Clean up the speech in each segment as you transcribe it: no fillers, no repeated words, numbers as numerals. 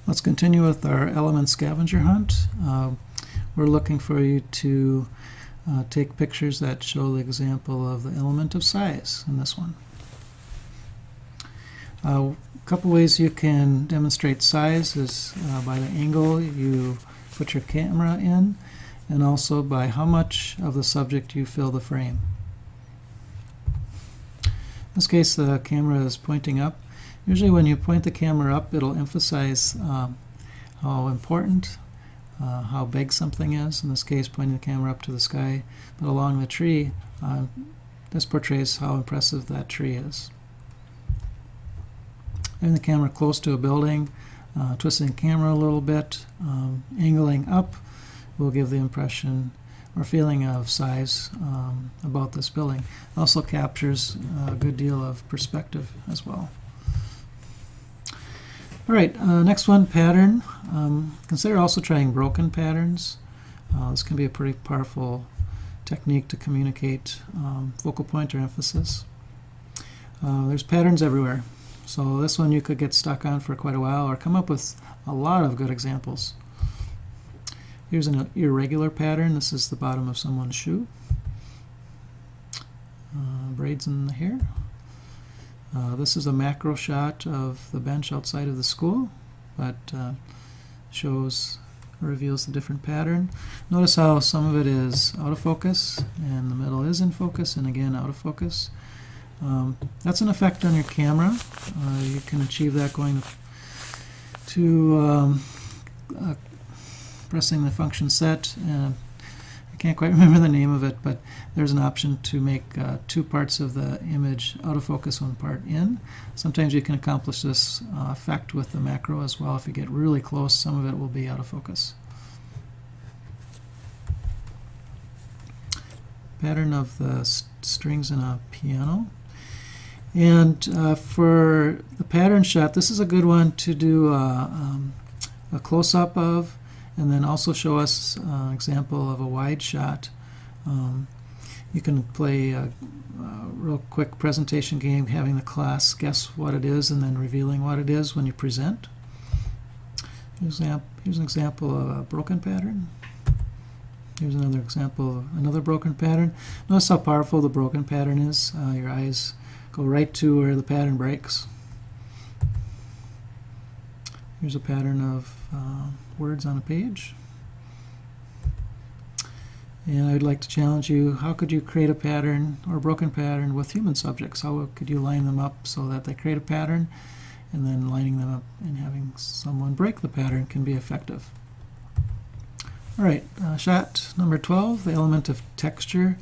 Let's continue with our element scavenger hunt. We're looking for you to take pictures that show the example of the element of size in this one. A couple ways you can demonstrate size is by the angle you put your camera in, and also by how much of the subject you fill the frame. In this case, the camera is pointing up. Usually when you point the camera up, it'll emphasize how important, how big something is. In this case, pointing the camera up to the sky, but along the tree, this portrays how impressive that tree is. Having the camera close to a building, twisting the camera a little bit, angling up will give the impression or feeling of size about this building. It also captures a good deal of perspective as well. All right, next one, pattern. Consider also trying broken patterns. This can be a pretty powerful technique to communicate focal point or emphasis. There's patterns everywhere. So this one you could get stuck on for quite a while or come up with a lot of good examples. Here's an irregular pattern. This is the bottom of someone's shoe. Braids in the hair. This is a macro shot of the bench outside of the school, but shows or reveals the different pattern. Notice how some of it is out of focus, and the middle is in focus, and again out of focus. That's an effect on your camera. You can achieve that going to pressing the function set. I can't quite remember the name of it, but there's an option to make two parts of the image out of focus, one part in. Sometimes you can accomplish this effect with the macro as well. If you get really close, some of it will be out of focus. Pattern of the strings in a piano. And for the pattern shot, this is a good one to do a close-up of, and then also show us an example of a wide shot. You can play a real quick presentation game, having the class guess what it is and then revealing what it is when you present. Here's an example of a broken pattern. Here's another example of another broken pattern. Notice how powerful the broken pattern is. Your eyes go right to where the pattern breaks. Here's a pattern of words on a page. And I'd like to challenge you, how could you create a pattern or a broken pattern with human subjects? How could you line them up so that they create a pattern, and then lining them up and having someone break the pattern can be effective. All right, shot number 12, the element of texture.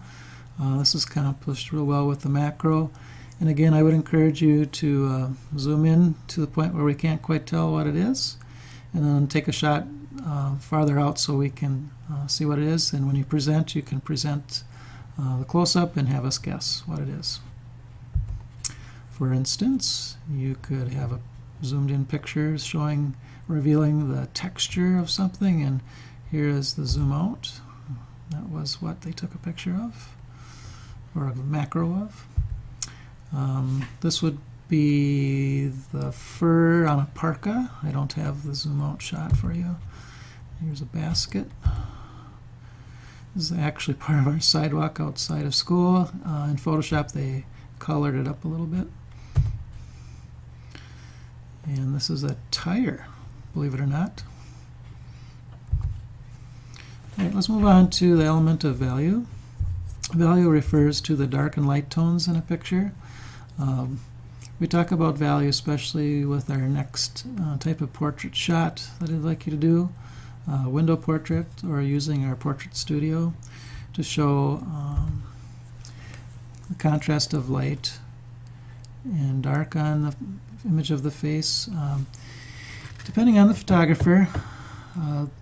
This is accomplished real well with the macro. And again, I would encourage you to zoom in to the point where we can't quite tell what it is, and then take a shot farther out so we can see what it is. And when you present, you can present the close-up and have us guess what it is. For instance, you could have a zoomed-in picture revealing the texture of something, and here is the zoom out. That was what they took a picture of, or a macro of. This would be the fur on a parka. I don't have the zoom out shot for you. Here's a basket. This is actually part of our sidewalk outside of school. In Photoshop they colored it up a little bit. And this is a tire, believe it or not. All right, let's move on to the element of value. Value refers to the dark and light tones in a picture. We talk about value especially with our next type of portrait shot that I'd like you to do, window portrait, or using our portrait studio to show the contrast of light and dark on the image of the face. Depending on the photographer,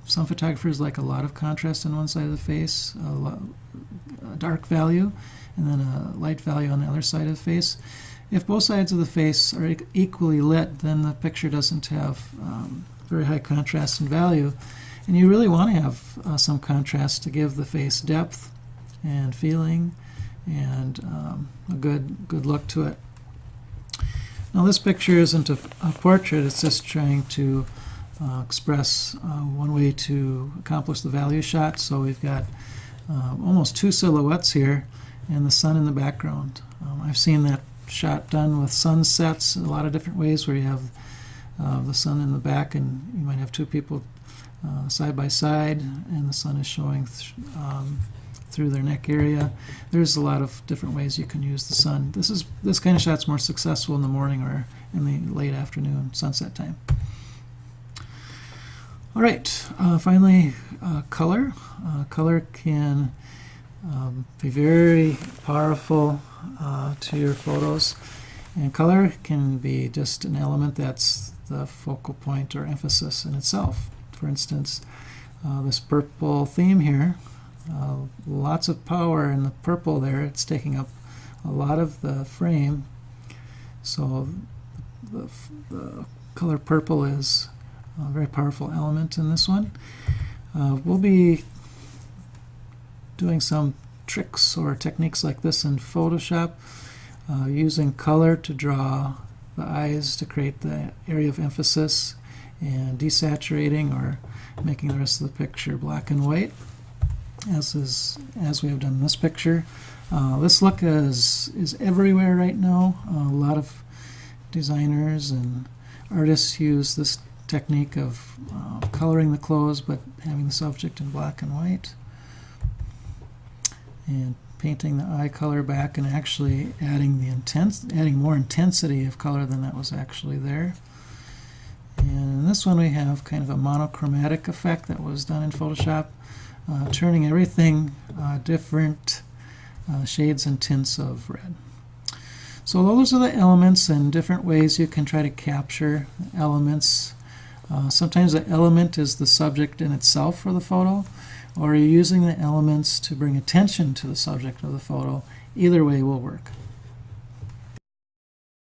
some photographers like a lot of contrast on one side of the face, a dark value, and then a light value on the other side of the face. If both sides of the face are equally lit, then the picture doesn't have very high contrast and value. And you really want to have some contrast to give the face depth and feeling and a good look to it. Now this picture isn't a portrait, it's just trying to express one way to accomplish the value shot. So we've got almost two silhouettes here and the sun in the background. I've seen that shot done with sunsets in a lot of different ways, where you have the sun in the back and you might have two people side by side and the sun is showing through their neck area. There's a lot of different ways you can use the sun. This kind of shot's more successful in the morning or in the late afternoon, sunset time. All right, finally, color. Color can be very powerful to your photos, and color can be just an element that's the focal point or emphasis in itself. For instance, this purple theme here, lots of power in the purple there. It's taking up a lot of the frame, so the color purple is a very powerful element in this one. We'll be doing some tricks or techniques like this in Photoshop, using color to draw the eyes to create the area of emphasis, and desaturating or making the rest of the picture black and white, as we have done in this picture. This look is everywhere right now. A lot of designers and artists use this technique of coloring the clothes but having the subject in black and white, and painting the eye color back and actually adding more intensity of color than that was actually there. And in this one we have kind of a monochromatic effect that was done in Photoshop, turning everything different shades and tints of red. So those are the elements and different ways you can try to capture elements. Sometimes the element is the subject in itself for the photo, or you're using the elements to bring attention to the subject of the photo. Either way will work.